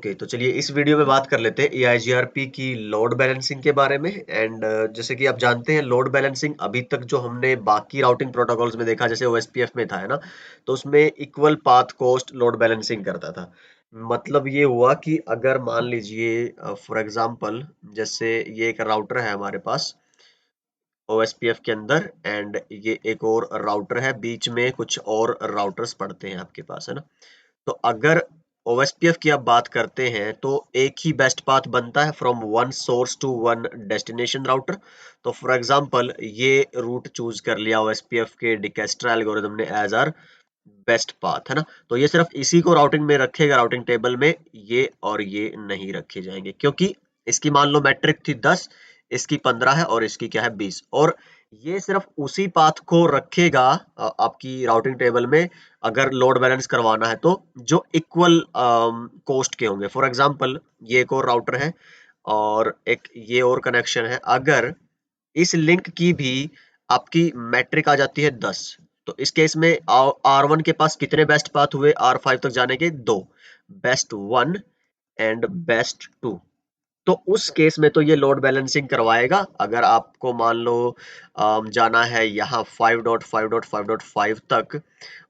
Okay तो चलिए इस वीडियो में बात कर लेते हैं EIGRP की लोड बैलेंसिंग के बारे में एंड जैसे कि आप जानते हैं लोड बैलेंसिंग अभी तक जो हमने बाकी राउटिंग प्रोटोकॉल्स में देखा जैसे OSPF में था है ना, तो उसमें equal path cost load balancing करता था। मतलब ये हुआ कि अगर मान लीजिए फॉर एग्जांपल जैसे ये एक राउटर है हमारे पास OSPF के अंदर एंड ये एक और राउटर है, बीच में कुछ और राउटर्स पड़ते हैं आपके पास है ना। तो अगर OSPF की आप बात करते हैं तो एक ही बेस्ट पाथ बनता है from one source to one destination router. तो फॉर एग्जांपल ये रूट चूज कर लिया OSPF के डिकेस्ट्रा एल्गोरिथम ने एज आर बेस्ट पाथ है ना, तो ये सिर्फ इसी को राउटिंग में रखेगा, राउटिंग टेबल में ये और ये नहीं रखे जाएंगे क्योंकि इसकी मान लो मैट्रिक थी 10, इसकी 15 है और इसकी क्या है 20, और ये सिर्फ उसी पाथ को रखेगा आपकी राउटिंग टेबल में अगर लोड बैलेंस करवाना है तो जो इक्वल कोस्ट के होंगे। फॉर एग्जांपल ये एक और राउटर है और एक ये और कनेक्शन है, अगर इस लिंक की भी आपकी मैट्रिक आ जाती है 10, तो इस केस में R1 के पास कितने बेस्ट पाथ हुए R5 तक जाने के? 2, बेस्ट 1 एंड बेस्ट 2। तो उस केस में तो ये लोड बैलेंसिंग करवाएगा। अगर आपको मान लो जाना है यहाँ 5.5.5.5 तक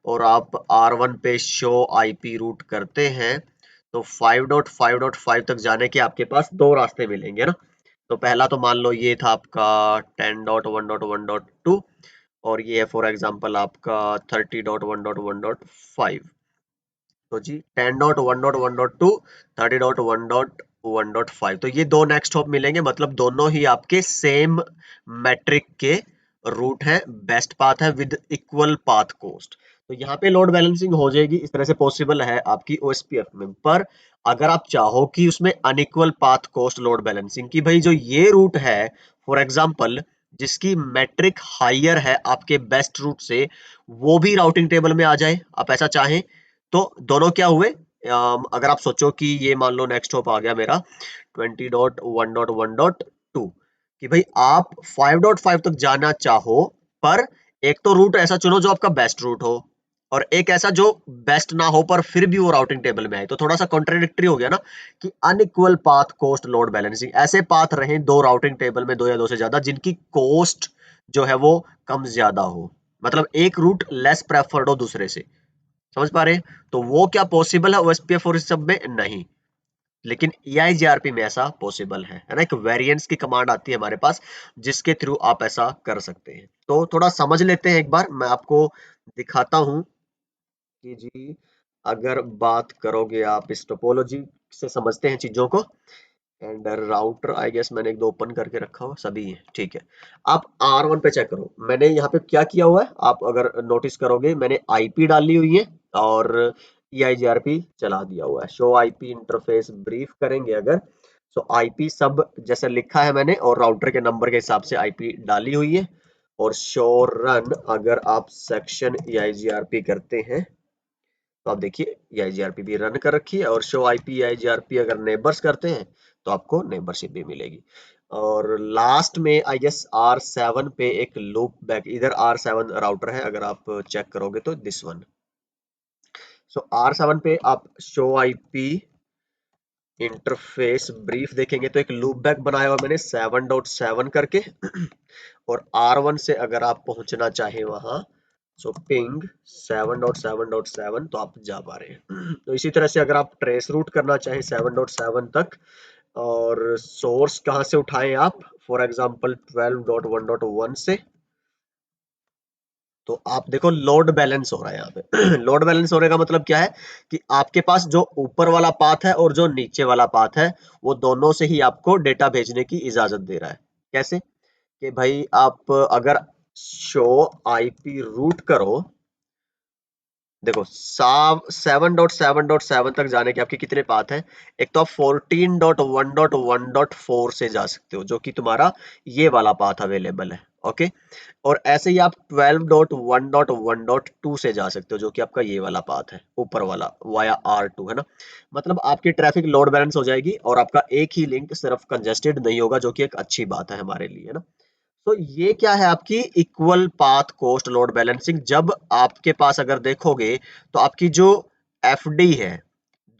और आप R1 पे शो IP रूट करते हैं तो 5.5.5 तक जाने के आपके पास दो रास्ते मिलेंगे ना। तो पहला तो मान लो ये था आपका 10.1.1.2 और ये है फॉर एग्जांपल आपका 30.1.1.5। तो जी 10.1.1.2 30.1.1.5, तो ये दो नेक्स्ट हॉप मिलेंगे, मतलब दोनों ही आपके सेम मैट्रिक के रूट है, बेस्ट पाथ है विद इक्वल पाथ कॉस्ट। तो यहाँ पे लोड बैलेंसिंग हो जाएगी, इस तरह से पॉसिबल है आपकी OSPF में। पर अगर आप चाहो कि उसमें unequal path cost load balancing की, भाई जो ये रूट है फॉर एग्जांपल जिसकी मैट्रिक हायर है आपके बेस्ट रूट से, वो भी राउटिंग टेबल में आ जाए, आप ऐसा चाहें तो दोनों क्या हुए, अगर आप सोचो कि ये मान लो नेक्स्ट हॉप आ गया मेरा 20.1.1.2 कि भाई आप 5.5 तक जाना चाहो, पर एक तो रूट ऐसा चुनो जो आपका बेस्ट रूट हो और एक ऐसा जो बेस्ट ना हो पर फिर भी वो राउटिंग टेबल में आए। तो थोड़ा सा कॉन्ट्राडिक्टरी हो गया ना कि unequal path cost load balancing, ऐसे पाथ रहे दो राउटिंग टेबल में, दो या दो से ज्यादा, जिनकी कॉस्ट जो है वो कम ज्यादा हो, मतलब एक रूट लेस प्रेफर्ड हो दूसरे से। समझ पा रहे हैं? तो वो क्या पॉसिबल है OSPF और इस सब में? नहीं, लेकिन EIGRP में ऐसा पॉसिबल है ना। एक वेरिएंस की कमांड आती है हमारे पास जिसके थ्रू आप ऐसा कर सकते हैं। तो थोड़ा समझ लेते हैं, एक बार मैं आपको दिखाता हूं कि जी अगर बात करोगे आप इस टोपोलॉजी से समझते हैं चीजों को। एंड राउटर आई गेस मैंने एक दो ओपन करके रखा हुआ, सभी है ठीक है। आप R1 पे चेक करो, मैंने यहाँ पे क्या किया हुआ है, आप अगर नोटिस करोगे मैंने IP डाली हुई है और EIGRP चला दिया हुआ है। शो IP इंटरफेस ब्रीफ करेंगे अगर, तो IP सब जैसे लिखा है मैंने और राउटर के नंबर के हिसाब से IP डाली हुई है। और शो रन अगर आप सेक्शन EIGRP करते हैं तो आप देखिए EIGRP भी रन कर रखी है, और शो IP EIGRP अगर नेबर्स करते हैं तो आपको नेबरशिप भी मिलेगी। और लास्ट में आई गेस R7 पे एक लूप बैक, इधर R7 राउटर है अगर आप चेक करोगे तो दिस वन। सो R7 पे आप शो IP इंटरफेस ब्रीफ देखेंगे तो एक लूप बैक बनाया हुआ मैंने 7.7 करके और R1 से अगर आप पहुंचना चाहे वहां, सो पिंग 7.7.7 तो आप जा पा रहे हैं। तो इसी तरह से अगर आप ट्रेस रूट करना चाहें 7.7 तक, और सोर्स कहां से उठाएं आप, फॉर एग्जांपल 12.1.1 से, तो आप देखो लोड बैलेंस हो रहा है यहाँ पे। लोड बैलेंस होने का मतलब क्या है कि आपके पास जो ऊपर वाला पाथ है और जो नीचे वाला पाथ है वो दोनों से ही आपको डेटा भेजने की इजाजत दे रहा है। कैसे कि भाई आप अगर शो IP रूट करो, देखो 7.7.7 तक जाने के आपके कितने पाथ हैं। एक तो आप 14.1.1.4 से जा सकते हो जो कि तुम्हारा ये वाला पाथ अवेलेबल है, ओके। और ऐसे ही आप 12.1.1.2 से जा सकते हो जो कि आपका ये वाला पाथ है ऊपर वाला वाया R2 है ना। मतलब आपकी ट्रैफिक लोड बैलेंस हो जाएगी और आपका एक ही लिंक सिर्फ कंजेस्टेड नहीं होगा, जो कि एक अच्छी बात है हमारे लिए, है ना। तो ये क्या है आपकी equal path cost load balancing. जब आपके पास अगर देखोगे तो आपकी जो FD है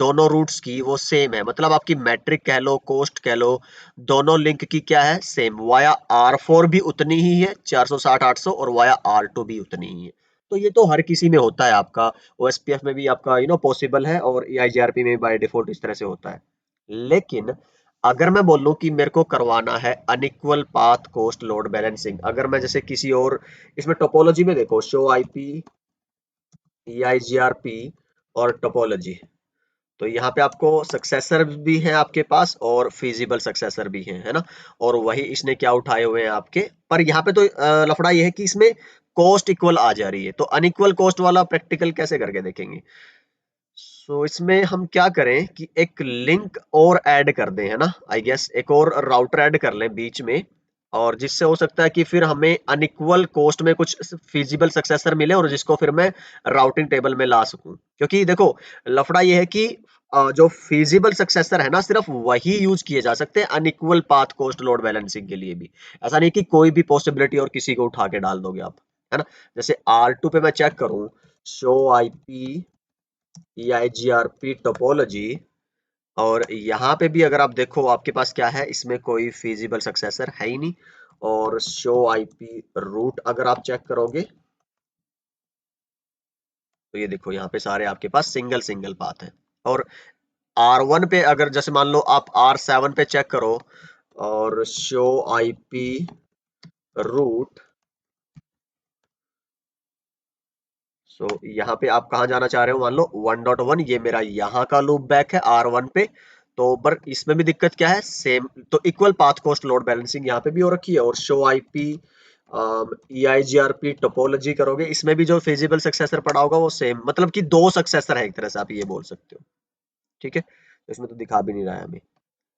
दोनों रूट्स की वो सेम है, मतलब आपकी मैट्रिक कह लो, कोस्ट कह लो, दोनों लिंक की क्या है, सेम। वाया R4 भी उतनी ही है 460 800, और वाया R2 भी उतनी ही है। तो ये तो हर किसी में होता है, आपका OSPF में भी आपका पॉसिबल है, और EIGRP में बाय डिफॉल्ट इस तरह से होता है। लेकिन अगर मैं बोलूं कि मेरे को करवाना है unequal path cost load balancing, अगर मैं जैसे किसी और इसमें टोपोलॉजी में देखो, शो IP, EIGRP और टोपोलॉजी, तो यहाँ पे आपको सक्सेसर भी है आपके पास और फिजिबल सक्सेसर भी है ना। और वही इसने क्या उठाए हुए हैं आपके, पर यहाँ पे तो लफड़ा ये है कि इसमें कॉस्ट इक्वल आ जा रही है, तो अनइक्वल कॉस्ट वाला प्रैक्टिकल कैसे करके देखेंगे। सो इसमें हम क्या करें कि एक लिंक और ऐड कर दें, है ना, आई गेस एक और राउटर ऐड कर लें बीच में, और जिससे हो सकता है कि फिर हमें अनइक्वल कॉस्ट में कुछ फिजिबल सक्सेसर मिले, और जिसको फिर मैं राउटिंग टेबल में ला सकूं। क्योंकि देखो लफड़ा ये है कि जो फिजिबल सक्सेसर है ना, सिर्फ वही यूज किए जा सकते हैं unequal path cost load balancing के लिए भी। ऐसा नहीं कि कोई भी पॉसिबिलिटी और किसी को उठा के डाल दोगे आप, है ना। जैसे R2 पे मैं चेक करूं, शो IP EIGRP टोपोलॉजी, और यहाँ पे भी अगर आप देखो आपके पास क्या है, इसमें कोई फिजिबल सक्सेसर है ही नहीं। और शो IP रूट अगर आप चेक करोगे, तो ये देखो यहाँ पे सारे आपके पास सिंगल सिंगल पाथ है। और R1 पे अगर जैसे मान लो आप R7 पे चेक करो, और शो IP रूट, सो यहाँ पे आप कहाँ जाना चाह रहे हो, मान लो 1.1, ये मेरा यहाँ का लूप बैक है R1 पे। तो पर इसमें भी दिक्कत क्या है, सेम तो equal path cost load balancing यहाँ पे भी हो रखी है। और शो IP EIGRP टोपोलॉजी करोगे, इसमें भी जो फिजिबल सक्सेसर पड़ा होगा वो सेम, मतलब कि दो सक्सेसर है एक तरह से आप ये बोल सकते हो। ठीक है, तो इसमें तो दिखा भी नहीं रहा है हमें।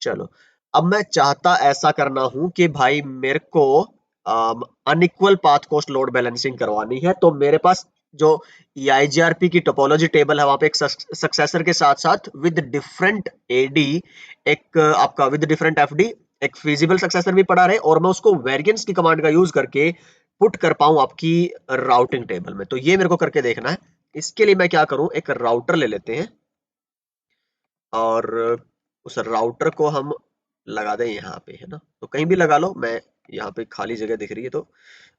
चलो, अब मैं चाहता ऐसा करना हूं कि भाई मेरे को unequal path cost load balancing करवानी है, तो मेरे पास जो EIGRP की टोपोलॉजी टेबल है, वहां पे एक सक्सेसर के साथ साथ विद डिफरेंट AD, एक आपका विद डिफरेंट FD, एक फिजिबल सक्सेसर भी पड़ा रहे, और मैं उसको वेरिएंस की कमांड का यूज करके पुट कर पाऊं आपकी राउटिंग टेबल में। तो ये मेरे को करके देखना है। इसके लिए मैं क्या करूं, एक राउटर ले लेते हैं, और उस राउटर को हम लगा दें यहाँ पे, है ना। तो कहीं भी लगा लो, मैं यहाँ पे खाली जगह दिख रही है तो,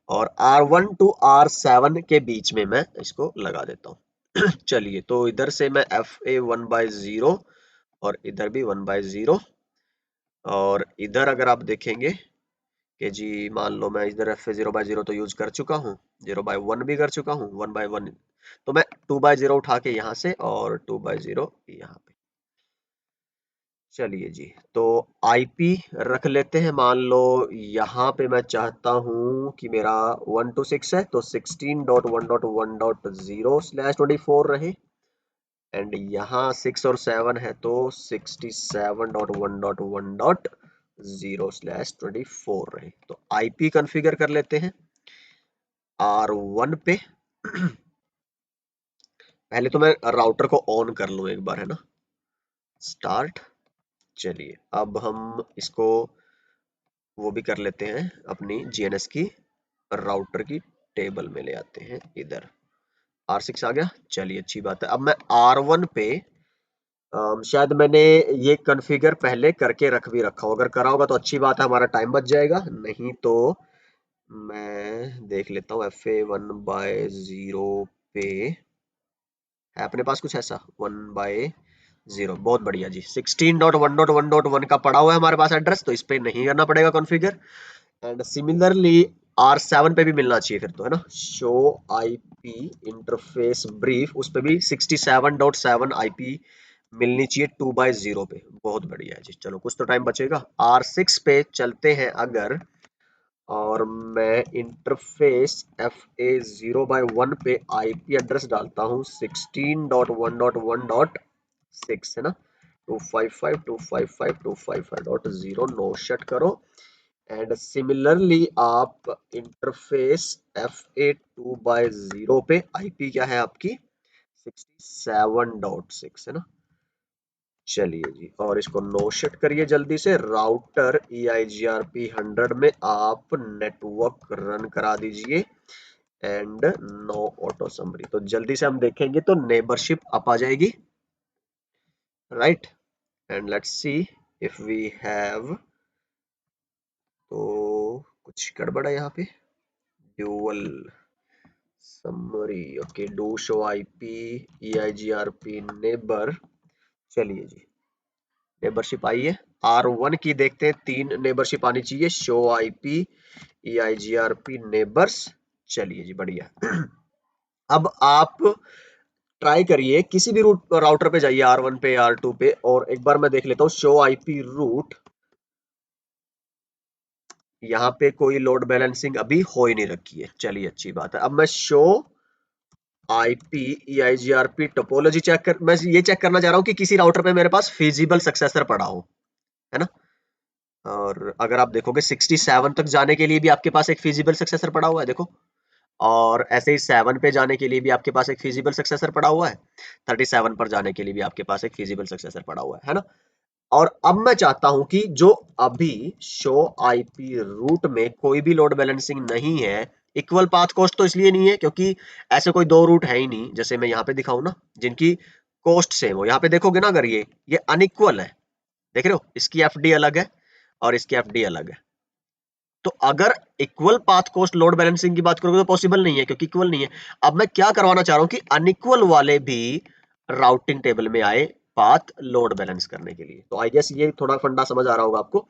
और R1 टू R7 के बीच में मैं इसको लगा देता हूँ। चलिए, तो इधर से मैं FA 1/0, और इधर भी 1/0, और इधर अगर आप देखेंगे कि जी मान लो मैं इधर FA 0/0 तो यूज कर चुका हूँ, 0/1 भी कर चुका हूँ, 1/1, तो मैं 2/0 उठा के यहाँ से, और 2/0 यहाँ पे। चलिए जी, तो IP रख लेते हैं, मान लो यहाँ पे मैं चाहता हूँ कि मेरा 1 to 6 है, तो 16.1.1.0/24 रहे, एंड यहाँ 6 और 7 है, तो 67.1.1.0/24 रहे। तो IP कॉन्फ़िगर कर लेते हैं R1 पे। पहले तो मैं राउटर को ऑन कर लूँ एक बार, है ना, स्टार्ट। चलिए, अब हम इसको वो भी कर लेते हैं, अपनी GNS की राउटर की टेबल में ले आते हैं इधर। R6 आ गया, चलिए अच्छी बात है। अब मैं R1 पे शायद मैंने ये कॉन्फ़िगर पहले करके रख भी रखा हो, अगर करा होगा तो अच्छी बात है, हमारा टाइम बच जाएगा। नहीं तो मैं देख लेता हूँ FA 1/0 पे है अपने पास कुछ ऐसा, 1/0, बहुत बढ़िया जी। 16.1.1.1 का पड़ा हुआ है हमारे पास एड्रेस, तो इस पे नहीं करना पड़ेगा कॉन्फ़िगर। एंड सिमिलरली R7 पे भी मिलना चाहिए फिर तो, है ना। शो IP इंटरफेस ब्रीफ, उस पे भी 67.7 IP मिलनी चाहिए 2/0 पे। बहुत बढ़िया है जी, चलो कुछ तो टाइम बचेगा। R6 पे चलते हैं अगर, और मैं इंटरफेस FA 0/1 पे IP एड्रेस डालता हूँ 16.1.1.6, है ना, 255.255.255.0, नो शट करो। एंड सिमिलरली आप इंटरफेस FA 2/0 पे IP क्या है आपकी, 67.6, है ना। चलिए जी, और इसको नो शिट करिए जल्दी से, राउटर EIGRP 100 में आप नेटवर्क रन करा दीजिए, एंड नो ऑटो समरी। तो जल्दी से हम देखेंगे तो नेबरशिप अप आ जाएगी। right? And let's see if we have, तो कुछ गड़बड़ है यहाँ पे, dual summary, okay, do show IP EIGRP neighbour, चलिए जी, नेबरशिप आई है, R1 की देखते हैं, 3 नेबरशिप आनी चाहिए, शो आईपी EIGRP नेबर्स, चलिए जी बढ़िया। अब आप ट्राई करिए किसी भी रूट राउटर पे जाइए, R1 पे, R2 पे, और एक बार मैं देख लेता हूँ शो आईपी रूट, यहाँ पे कोई लोड बैलेंसिंग अभी हो ही नहीं रखी है, चलिए अच्छी बात है। अब मैं शो आईपी EIGRP टोपोलॉजी मैं ये चेक करना चाह रहा हूँ कि किसी राउटर पे मेरे पास फिजिबल सक्सेसर पड़ा हो, है ना? और अगर आप देखोगे 67 तक जाने के लिए भी आपके पास एक फिजिबल सक्सेसर पड़ा हुआ है, देखो, और ऐसे ही 7 पे जाने के लिए भी आपके पास एक फिजिबल सक्सेसर पड़ा हुआ है, 37 पर जाने के लिए भी आपके पास एक फिजिबल सक्सेसर पड़ा हुआ है ना? और अब मैं चाहता हूं कि जो अभी शो आईपी रूट में कोई भी लोड बैलेंसिंग नहीं है, इक्वल पाथ कॉस्ट तो इसलिए नहीं है क्योंकि ऐसे कोई दो रूट है ही नहीं, जैसे मैं यहाँ पे दिखाऊं ना, जिनकी कॉस्ट सेम हो। यहाँ पे देखोगे ना, अगर ये अनइक्वल है, देख रहे हो, इसकी एफडी अलग है और इसकी एफडी अलग है। तो अगर equal path cost load balancing की बात करोगे तो पॉसिबल नहीं है क्योंकि इक्वल नहीं है। अब मैं क्या करवाना चाह रहा हूं कि अनइक्वल वाले भी राउटिंग टेबल में आए पाथ लोड बैलेंस करने के लिए। तो आई गेस ये थोड़ा फंडा समझ आ रहा होगा आपको।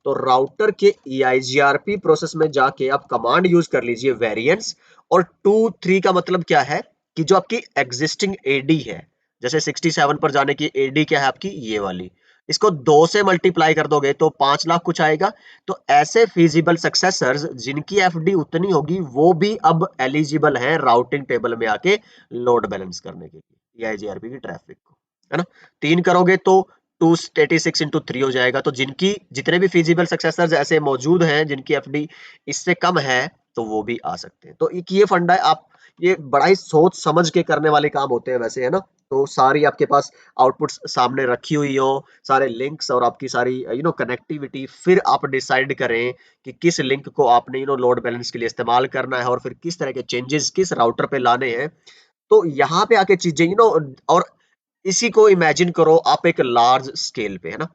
तो राउटर के EIGRP प्रोसेस में जाके आप कमांड यूज कर लीजिए वेरिएंस, और 2 3 का मतलब क्या है कि जो आपकी एग्जिस्टिंग एडी है, जैसे 67 पर जाने की एडी क्या है आपकी, ये वाली, इसको 2 से मल्टीप्लाई कर दोगे तो 5 लाख कुछ आएगा। तो ऐसे फिजिबल सक्सेसर्स जिनकी एफडी उतनी होगी वो भी अब एलिजिबल हैं राउटिंग टेबल में आके लोड बैलेंस करने के लिए EIGRP की ट्रैफिक को, है ना? 3 करोगे तो 286 इंटू 3 हो जाएगा। तो जिनकी जितने भी फिजिबल सक्सेसर्स ऐसे मौजूद हैं जिनकी एफडी इससे कम है, तो वो भी आ सकते हैं। तो एक ये फंडा है, आप ये बड़ा ही सोच समझ के करने वाले काम होते हैं वैसे, है ना? तो सारी आपके पास आउटपुट्स सामने रखी हुई हो, सारे लिंक्स और आपकी सारी कनेक्टिविटी, फिर आप डिसाइड करें कि किस लिंक को आपने लोड बैलेंस के लिए इस्तेमाल करना है और फिर किस तरह के चेंजेस किस राउटर पे लाने हैं। तो यहाँ पे आके चीजें और इसी को इमेजिन करो आप एक लार्ज स्केल पे, है ना?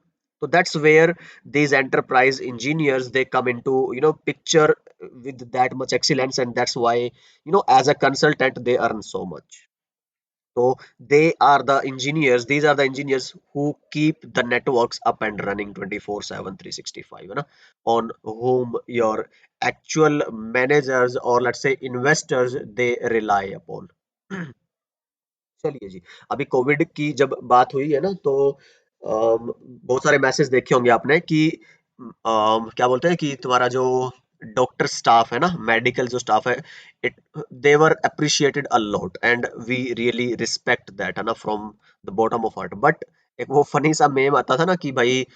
तो that's where these enterprise engineers they come into picture with that much excellence, and that's why as a consultant they earn so much. So these are the engineers who keep the networks up and running 24/7 365, है ना? On whom your actual managers or let's say investors they rely upon. चलिए जी, अभी Covid की जब बात हुई है ना, तो बहुत सारे मैसेज देखे होंगे आपने कि क्या बोलते हैं कि तुम्हारा जो डॉक्टर स्टाफ है ना, मेडिकल जो स्टाफ है, it they were appreciated a lot and we really respect that, है ना, from the bottom of heart. But एक वो फनी सा मेम आता था ना कि भाई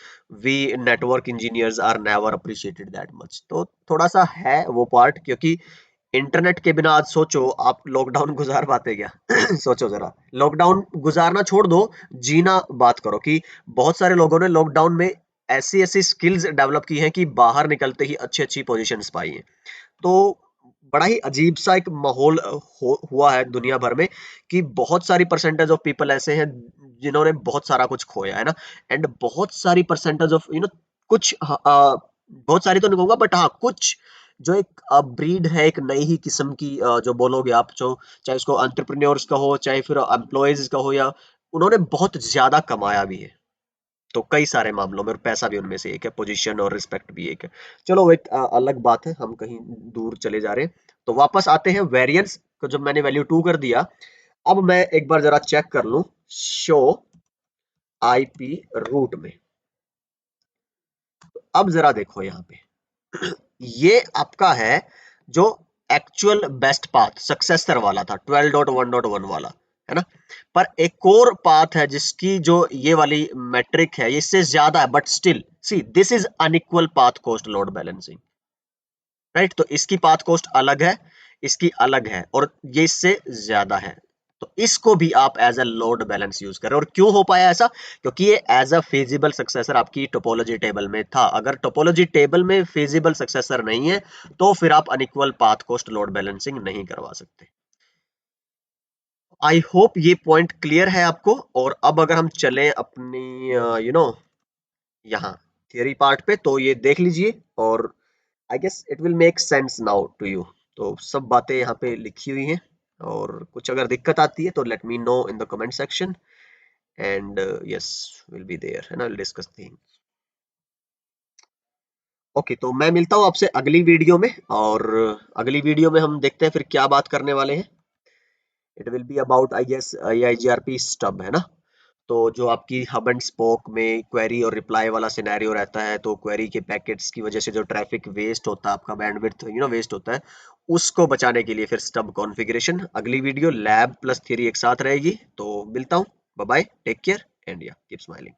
we network engineers are never appreciated that much. तो थोड़ा सा है वो पार्ट, क्योंकि इंटरनेट के बिना आज सोचो आप लॉकडाउन गुजार पाते क्या? सोचो जरा, लॉकडाउन गुजारना छोड़ दो, जीना बात करो कि बहुत सारे लोगों ने लॉकडाउन में ऐसी ऐसी स्किल्स डेवलप की हैं कि बाहर निकलते ही अच्छी अच्छी पोजीशंस पाई हैं। तो बड़ा ही अजीब सा एक माहौल हुआ है दुनिया भर में कि बहुत सारी परसेंटेज ऑफ पीपल ऐसे हैं जिन्होंने बहुत सारा कुछ खोया है ना, एंड बहुत सारी परसेंटेज ऑफ कुछ बहुत सारी तो नहीं कहूंगा, बट हाँ कुछ जो एक ब्रीड है, एक नई ही किस्म की, जो बोलोगे आप, जो चाहे उसको एंटरप्रेन्योर्स का हो चाहे फिर एम्प्लॉयज का हो, या उन्होंने बहुत ज्यादा कमाया भी है। तो कई सारे मामलों में, और पैसा भी उनमें से एक है, पोजीशन और रिस्पेक्ट भी एक है। चलो वो एक अलग बात है, हम कहीं दूर चले जा रहे हैं। तो वापस आते हैं वेरिएंस को, जब मैंने वैल्यू 2 कर दिया, अब मैं एक बार जरा चेक कर लूं शो आईपी रूट में। अब जरा देखो यहाँ पे, ये आपका है जो एक्चुअल बेस्ट पाथ सक्सेसर वाला था, 12.1.1 वाला, है ना? पर एक और पाथ है जिसकी जो ये वाली मैट्रिक है, ये इससे ज्यादा है, but still see this is unequal path cost load balancing, right? तो इसकी पाथ कॉस्ट अलग है, इसकी अलग है, और ये इससे ज्यादा है। तो इसको भी आप as a load balance use करें। और क्यों हो पाया ऐसा? क्योंकि ये एज अ फिजिबल सक्सेसर आपकी टोपोलॉजी टेबल में था। अगर टोपोलॉजी टेबल में फिजिबल सक्सेसर नहीं है तो फिर आप unequal path cost load balancing नहीं करवा सकते। आई होप ये पॉइंट क्लियर है आपको। और अब अगर हम चलें अपनी यहाँ थियरी पार्ट पे, तो ये देख लीजिए और I guess it will make sense now to you. तो सब बातें यहाँ पे लिखी हुई हैं, और कुछ अगर दिक्कत आती है तो let me know in the comment section, and yes will be there, है ना, विल डिस्कस थिंग्स। ओके, तो मैं मिलता हूँ आपसे अगली वीडियो में, और अगली वीडियो में हम देखते हैं फिर क्या बात करने वाले हैं। It will be about I guess AIGRP stub, है ना। तो जो आपकी हब एंड स्पोक में क्वेरी और रिप्लाई वाला सिनेरियो रहता है, तो क्वेरी के पैकेट्स की वजह से जो ट्रैफिक वेस्ट होता है, आपका बैंडविड्थ वेस्ट होता है, उसको बचाने के लिए फिर स्टब कॉन्फ़िगरेशन। अगली वीडियो लैब प्लस थ्योरी एक साथ रहेगी, तो मिलता हूँ। Bye bye, take care, and yeah keep smiling.